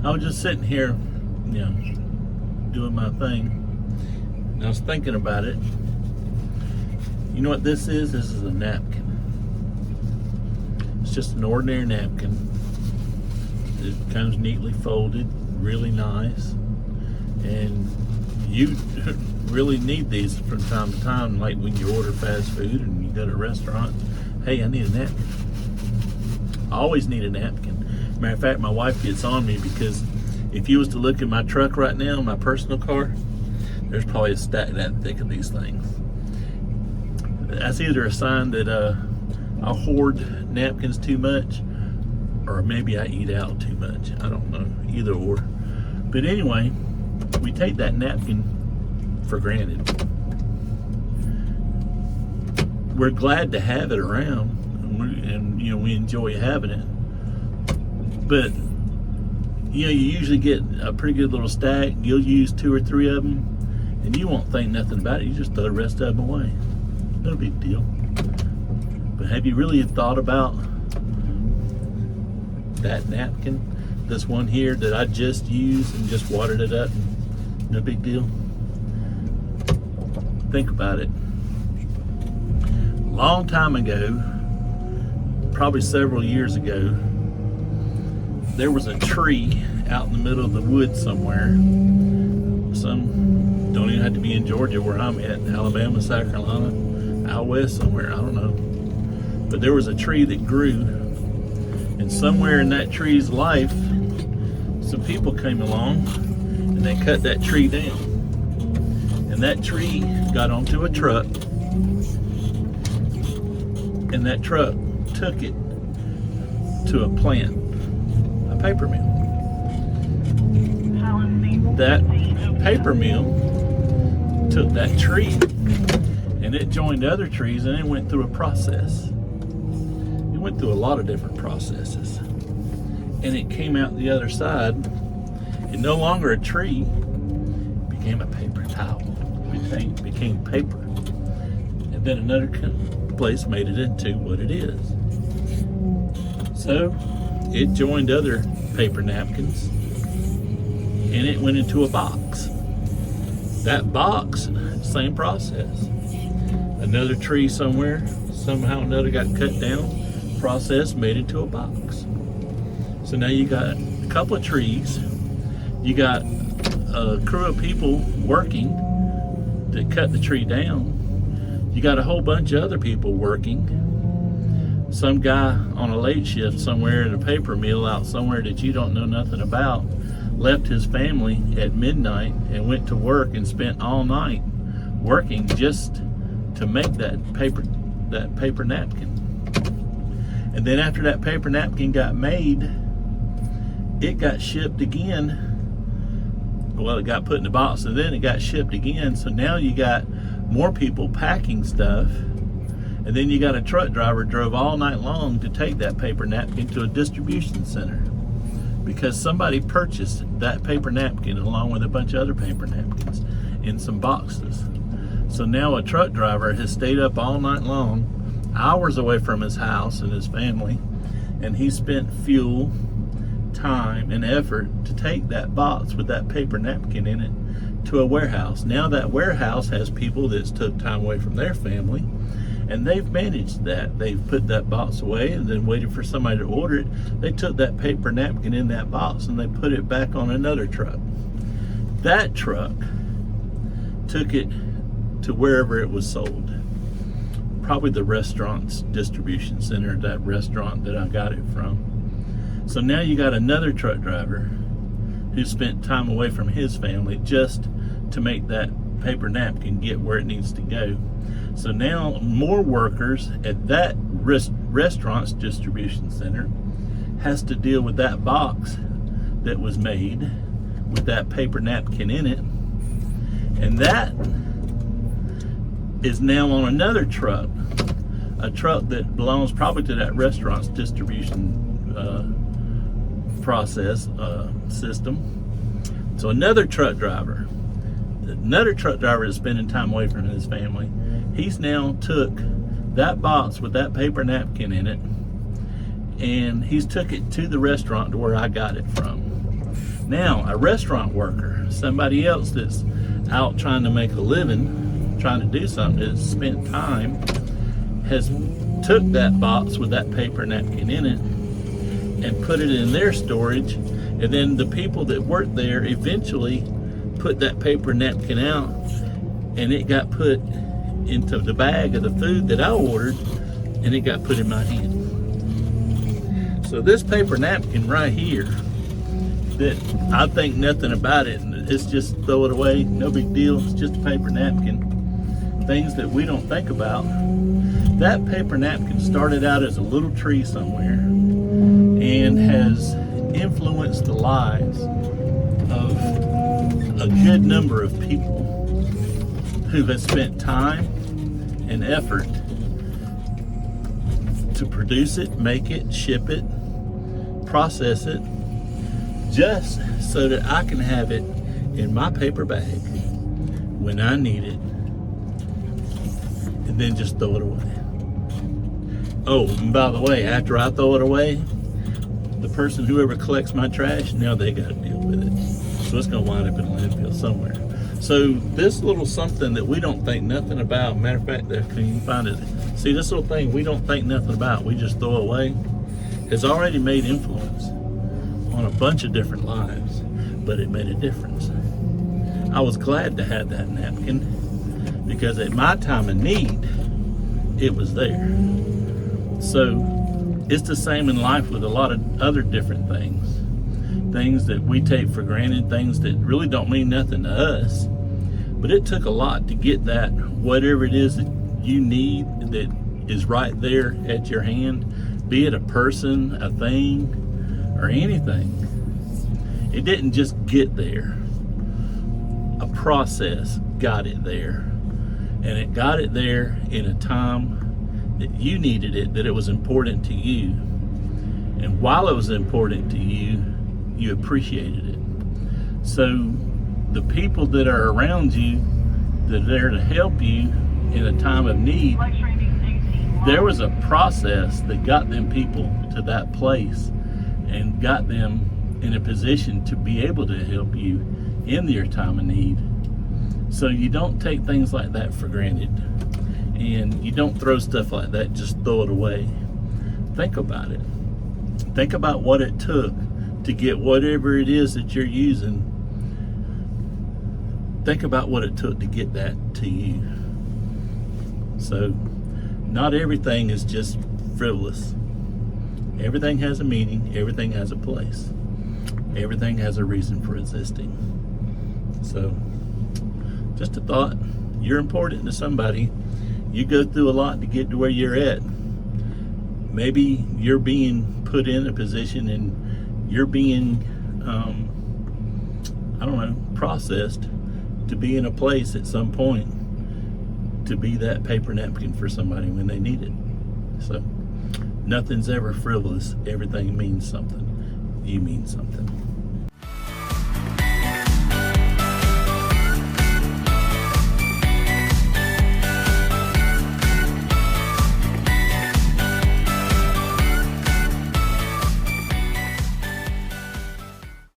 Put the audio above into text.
I was just sitting here, doing my thing, and I was thinking about it. You know what this is? This is a napkin. It's just an ordinary napkin. It comes neatly folded, really nice, and you really need these from time to time, like when you order fast food and you go to a restaurant. Hey, I need a napkin. I always need a napkin. Matter of fact, my wife gets on me because if you was to look at my truck right now, my personal car, there's probably a stack that thick of these things. That's either a sign that I hoard napkins too much, or maybe I eat out too much. I don't know, either or. But anyway, we take that napkin for granted. We're glad to have it around, and we enjoy having it. But you usually get a pretty good little stack. You'll use 2 or 3 of them, and you won't think nothing about it. You just throw the rest of them away. No big deal. But have you really thought about that napkin? This one here that I just used and just watered it up. No big deal. Think about it. A long time ago, probably several years ago, there was a tree out in the middle of the woods somewhere. Don't even have to be in Georgia where I'm at, Alabama, South Carolina, out west somewhere, I don't know. But there was a tree that grew, and somewhere in that tree's life, some people came along and they cut that tree down. And that tree got onto a truck, and that truck took it to a plant, a paper mill. That paper mill took that tree and it joined other trees, and it went through a process. It went through a lot of different processes, and it came out the other side, and no longer a tree, became a paper towel. It became paper, and then another place made it into what it is. So it joined other paper napkins, and it went into a box. That box, same process. Another tree somewhere, somehow or another, got cut down, process, made into a box. So now you got a couple of trees, you got a crew of people working that cut the tree down, you got a whole bunch of other people working, some guy on a late shift somewhere at a paper mill out somewhere that you don't know nothing about left his family at midnight and went to work and spent all night working just to make that paper napkin. And then after that paper napkin got made, it got shipped again. Well, it got put in the box, and then it got shipped again. So now you got more people packing stuff, and then you got a truck driver drove all night long to take that paper napkin to a distribution center because somebody purchased that paper napkin along with a bunch of other paper napkins in some boxes. So now a truck driver has stayed up all night long, hours away from his house and his family, and he spent fuel, time, and effort to take that box with that paper napkin in it to a warehouse. Now that warehouse has people that's took time away from their family, and they've managed that. They've put that box away and then waited for somebody to order it. They took that paper napkin in that box and they put it back on another truck. That truck took it to wherever it was sold. Probably the restaurant's distribution center, that restaurant that I got it from. So now you got another truck driver who spent time away from his family just to make that paper napkin get where it needs to go. So now more workers at that restaurant's distribution center has to deal with that box that was made with that paper napkin in it, and that is now on another truck, a truck that belongs probably to that restaurant's distribution process system. So another truck driver is spending time away from his family. He's now took that box with that paper napkin in it, and he's took it to the restaurant to where I got it from. Now, a restaurant worker, somebody else that's out trying to make a living, trying to do something, that's spent time, has took that box with that paper napkin in it and put it in their storage, and then the people that worked there eventually put that paper napkin out, and it got put into the bag of the food that I ordered, and it got put in my hand. So this paper napkin right here, that I think nothing about it, it's just throw it away, no big deal, it's just a paper napkin. Things that we don't think about. That paper napkin started out as a little tree somewhere and has influenced the lives of a good number of people who have spent time and effort to produce it, make it, ship it, process it, just so that I can have it in my paper bag when I need it, and then just throw it away. Oh, and by the way, after I throw it away, the person, whoever collects my trash, now they got to deal with it. So it's going to wind up in a landfill somewhere. So this little something that we don't think nothing about, matter of fact, there, can you find it? See, this little thing we don't think nothing about, we just throw away, has already made influence on a bunch of different lives, but it made a difference. I was glad to have that napkin because at my time of need, it was there. So it's the same in life with a lot of other different things. Things that we take for granted, things that really don't mean nothing to us. But it took a lot to get that, whatever it is that you need that is right there at your hand, be it a person, a thing, or anything. It didn't just get there. A process got it there. And it got it there in a time that you needed it, that it was important to you. And while it was important to you, you appreciated it. So the people that are around you, that are there to help you in a time of need, there was a process that got them people to that place and got them in a position to be able to help you in your time of need. So you don't take things like that for granted, and you don't throw stuff like that, just throw it away. Think about it. Think about what it took to get whatever it is that you're using. Think about what it took to get that to you. So not everything is just frivolous. Everything has a meaning, everything has a place. Everything has a reason for existing. So just a thought, you're important to somebody. You go through a lot to get to where you're at. Maybe you're being put in a position and you're being, processed to be in a place at some point to be that paper napkin for somebody when they need it. So nothing's ever frivolous. Everything means something. You mean something.